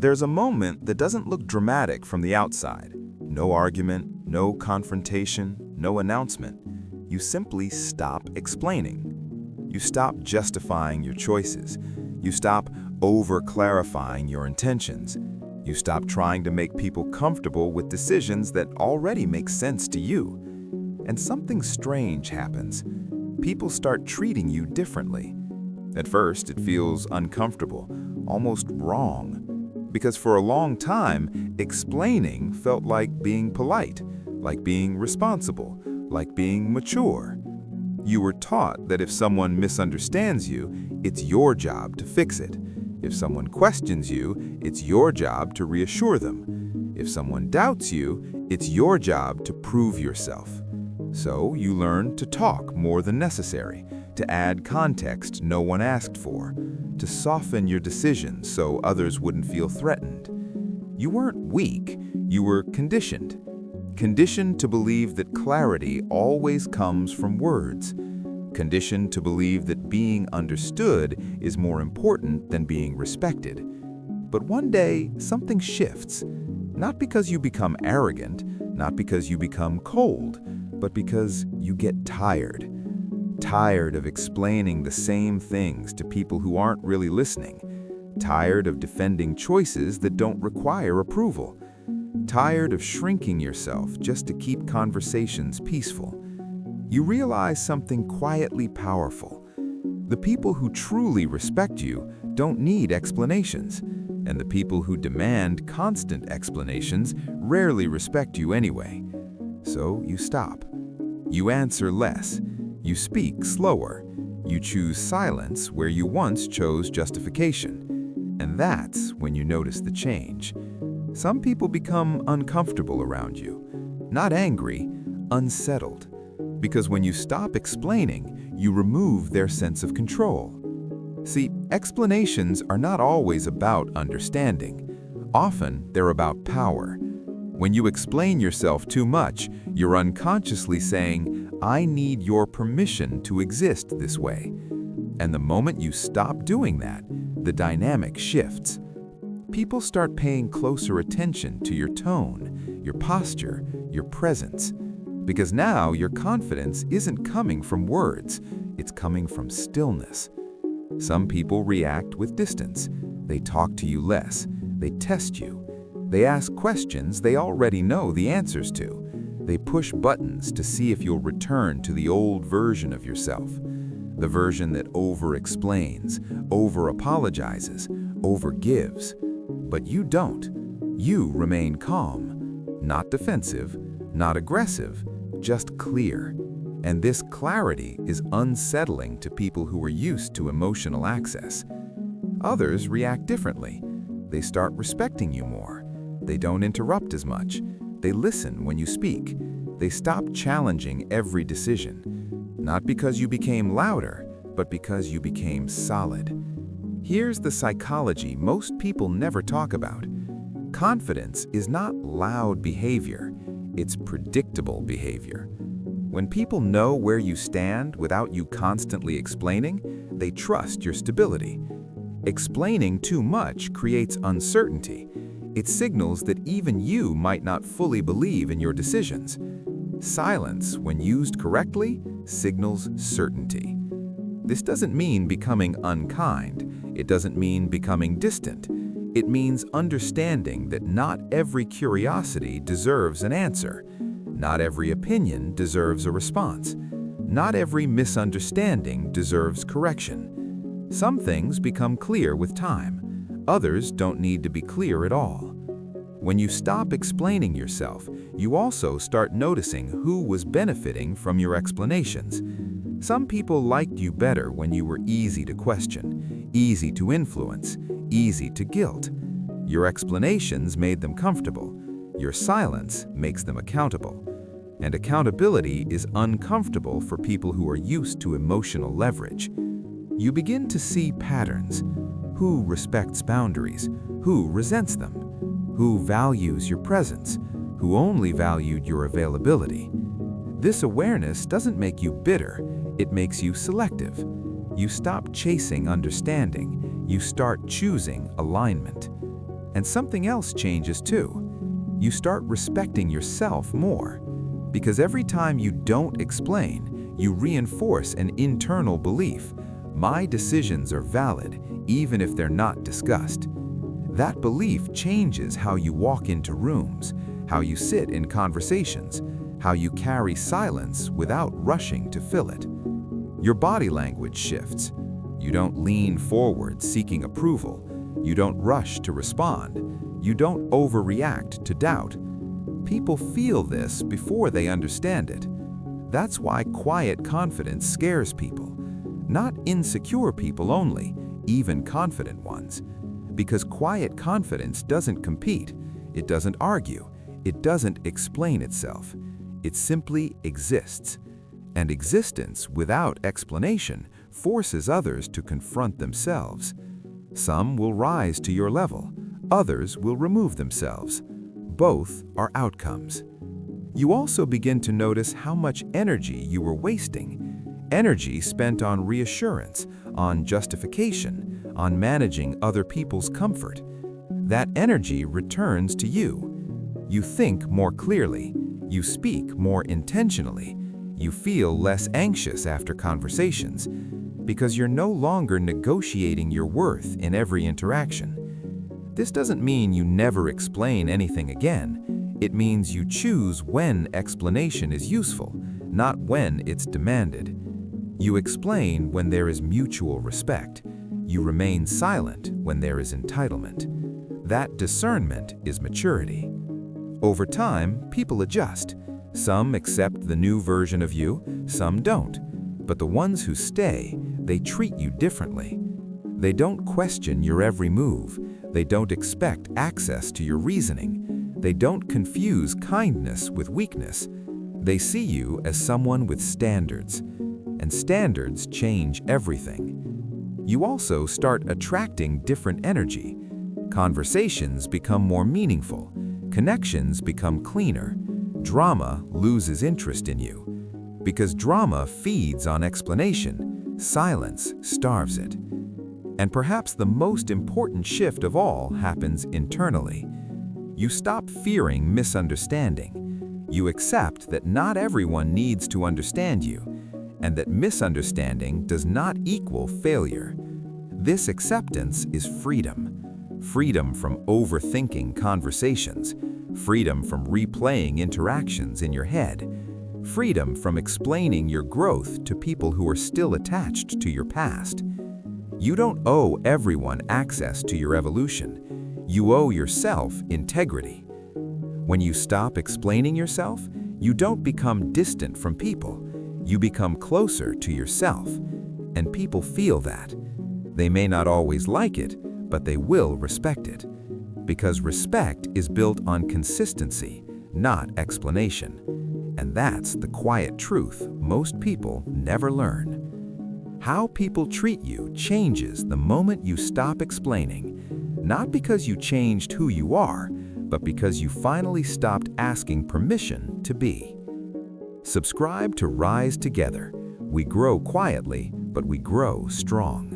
There's a moment that doesn't look dramatic from the outside. No argument, no confrontation, no announcement. You simply stop explaining. You stop justifying your choices. You stop over-clarifying your intentions. You stop trying to make people comfortable with decisions that already make sense to you. And something strange happens. People start treating you differently. At first, it feels uncomfortable, almost wrong. Because for a long time, explaining felt like being polite, like being responsible, like being mature. You were taught that if someone misunderstands you, it's your job to fix it. If someone questions you, it's your job to reassure them. If someone doubts you, it's your job to prove yourself. So you learn to talk more than necessary, to add context no one asked for, to soften your decisions so others wouldn't feel threatened. You weren't weak, you were conditioned. Conditioned to believe that clarity always comes from words. Conditioned to believe that being understood is more important than being respected. But one day, something shifts. Not because you become arrogant, not because you become cold, but because you get tired. Tired of explaining the same things to people who aren't really listening. Tired of defending choices that don't require approval. Tired of shrinking yourself just to keep conversations peaceful. You realize something quietly powerful. The people who truly respect you don't need explanations, and the people who demand constant explanations rarely respect you anyway. So you stop. You answer less. You speak slower. You choose silence where you once chose justification. And that's when you notice the change. Some people become uncomfortable around you. Not angry, unsettled. Because when you stop explaining, you remove their sense of control. See, explanations are not always about understanding. Often, they're about power. When you explain yourself too much, you're unconsciously saying, "I need your permission to exist this way." And the moment you stop doing that, the dynamic shifts. People start paying closer attention to your tone, your posture, your presence. Because now your confidence isn't coming from words, it's coming from stillness. Some people react with distance. They talk to you less. They test you. They ask questions they already know the answers to. They push buttons to see if you'll return to the old version of yourself. The version that over-explains, over-apologizes, over-gives. But you don't. You remain calm. Not defensive, not aggressive, just clear. And this clarity is unsettling to people who are used to emotional access. Others react differently. They start respecting you more. They don't interrupt as much. They listen when you speak. They stop challenging every decision. Not because you became louder, but because you became solid. Here's the psychology most people never talk about. Confidence is not loud behavior. It's predictable behavior. When people know where you stand without you constantly explaining, they trust your stability. Explaining too much creates uncertainty. It signals that even you might not fully believe in your decisions. Silence, when used correctly, signals certainty. This doesn't mean becoming unkind. It doesn't mean becoming distant. It means understanding that not every curiosity deserves an answer. Not every opinion deserves a response. Not every misunderstanding deserves correction. Some things become clear with time. Others don't need to be clear at all. When you stop explaining yourself, you also start noticing who was benefiting from your explanations. Some people liked you better when you were easy to question, easy to influence, easy to guilt. Your explanations made them comfortable. Your silence makes them accountable. And accountability is uncomfortable for people who are used to emotional leverage. You begin to see patterns. Who respects boundaries? Who resents them? Who values your presence? Who only valued your availability? This awareness doesn't make you bitter, it makes you selective. You stop chasing understanding, you start choosing alignment. And something else changes too. You start respecting yourself more. Because every time you don't explain, you reinforce an internal belief. My decisions are valid, even if they're not discussed. That belief changes how you walk into rooms, how you sit in conversations, how you carry silence without rushing to fill it. Your body language shifts. You don't lean forward seeking approval. You don't rush to respond. You don't overreact to doubt. People feel this before they understand it. That's why quiet confidence scares people. Not insecure people only, even confident ones. Because quiet confidence doesn't compete, it doesn't argue, it doesn't explain itself. It simply exists. And existence without explanation forces others to confront themselves. Some will rise to your level, others will remove themselves. Both are outcomes. You also begin to notice how much energy you were wasting. Energy spent on reassurance, on justification, on managing other people's comfort. That energy returns to you. You think more clearly. You speak more intentionally. You feel less anxious after conversations because you're no longer negotiating your worth in every interaction. This doesn't mean you never explain anything again. It means you choose when explanation is useful, not when it's demanded. You explain when there is mutual respect. You remain silent when there is entitlement. That discernment is maturity. Over time, people adjust. Some accept the new version of you, some don't. But the ones who stay, they treat you differently. They don't question your every move. They don't expect access to your reasoning. They don't confuse kindness with weakness. They see you as someone with standards. And standards change everything. You also start attracting different energy. Conversations become more meaningful. Connections become cleaner. Drama loses interest in you. Because drama feeds on explanation, silence starves it. And perhaps the most important shift of all happens internally. You stop fearing misunderstanding. You accept that not everyone needs to understand you, and that misunderstanding does not equal failure. This acceptance is freedom. Freedom from overthinking conversations. Freedom from replaying interactions in your head. Freedom from explaining your growth to people who are still attached to your past. You don't owe everyone access to your evolution. You owe yourself integrity. When you stop explaining yourself, you don't become distant from people. You become closer to yourself. And people feel that. They may not always like it, but they will respect it. Because respect is built on consistency, not explanation. And that's the quiet truth most people never learn. How people treat you changes the moment you stop explaining, not because you changed who you are, but because you finally stopped asking permission to be. Subscribe to Rise Together. We grow quietly, but we grow strong.